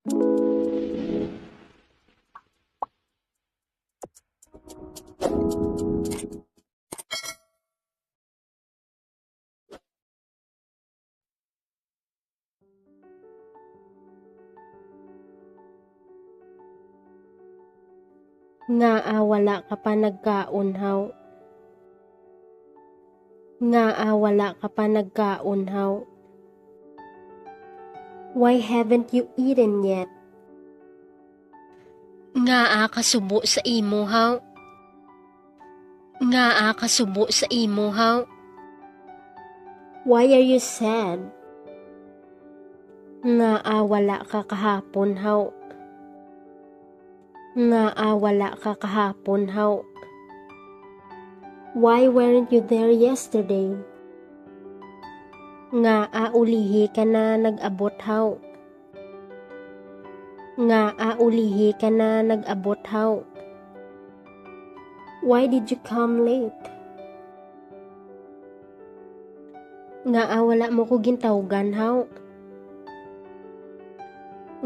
Nga wala ka pa nagkaunhaw. Nga wala ka pa nagkaunhaw. Why haven't you eaten yet? Nga kasubo sa imo haw. Nga kasubo sa imo haw. Why are you sad? Nga wala ka kahapon haw. Nga wala ka kahapon haw. Why weren't you there yesterday? Nga ulihi ka na nag-abot haw. Nga ulihi ka na nag-abot haw. Why did you come late? Nga wala mo ko gintawgan haw.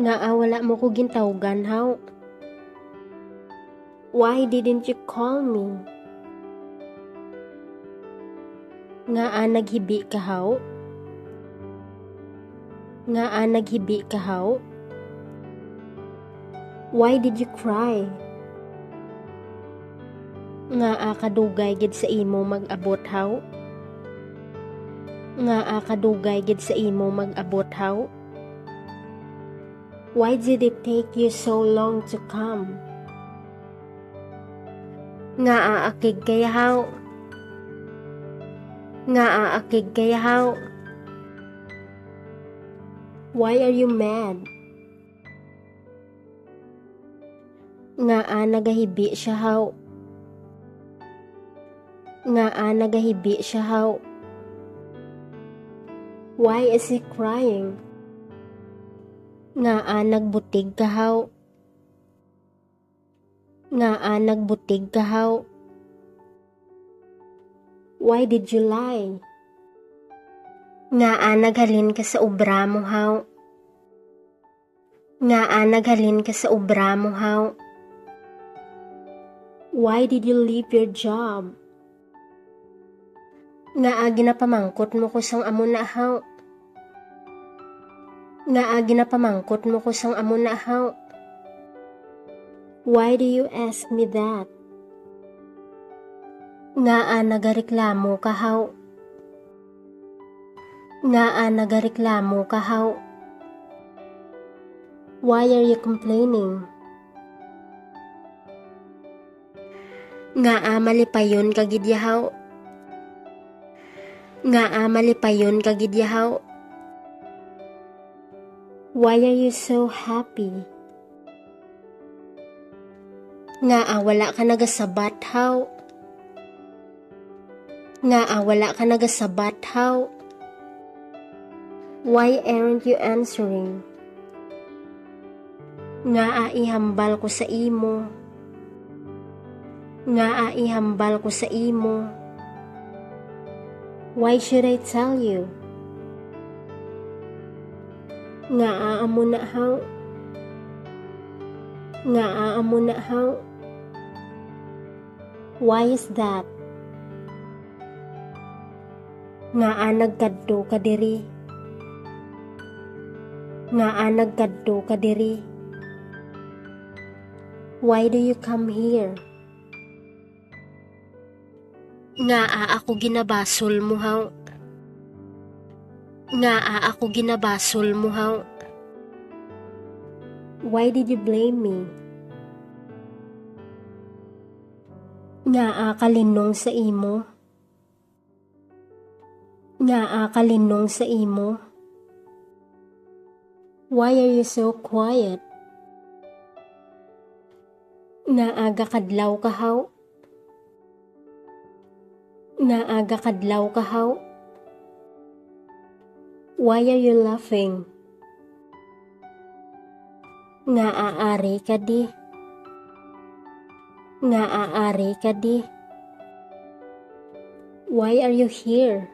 Nga wala mo ko gintawgan haw. Why didn't you call me? Nga naghibi ka haw. Nga naghibi ka haw. Why did you cry? Nga kadugay gid sa imo mag-abot haw. Nga kadugay gid sa imo mag-abot haw. Why did it take you so long to come? Nga akig kaya haw. Nga akig kaya haw. Why are you mad? Nga nagahibi siya haw. Nga nagahibi siya haw. Why is he crying? Nga nagbutig ka haw. Nga nagbutig ka haw. Why did you lie? Nga naghalin ka sa obra mo haw. Nga naghalin ka sa obra mo haw. Why did you leave your job? Nga ginapamangkot mo ko sang amo na haw. Nga ginapamangkot mo ko sang amo na haw. Why do you ask me that? Nga nagareklamo ka haw. Nga nagareklamo ka haw. Why are you complaining? Nga malipayon ka gid yahaw. Nga malipayon ka gid yahaw. Why are you so happy? Nga wala ka nagasabat haw. Nga wala ka nagasabat haw. Why aren't you answering? Nga ihambal ko sa imo. Nga ihambal ko sa imo. Why should I tell you? Nga amo na haw. Nga amo na haw. Why is that? Nga nagkadto ka diri. Nga nagkadto ka diri. Why do you come here? Nga ako ginabasol mo haw. Nga ako ginabasol mo haw. Why did you blame me? Nga kalinong sa imo. Nga kalinong sa imo. Why are you so quiet? Nga kadlaw ka haw. Nga kadlaw ka haw. Why are you laughing? Nga aari ka di. Nga aari ka di. Why are you here?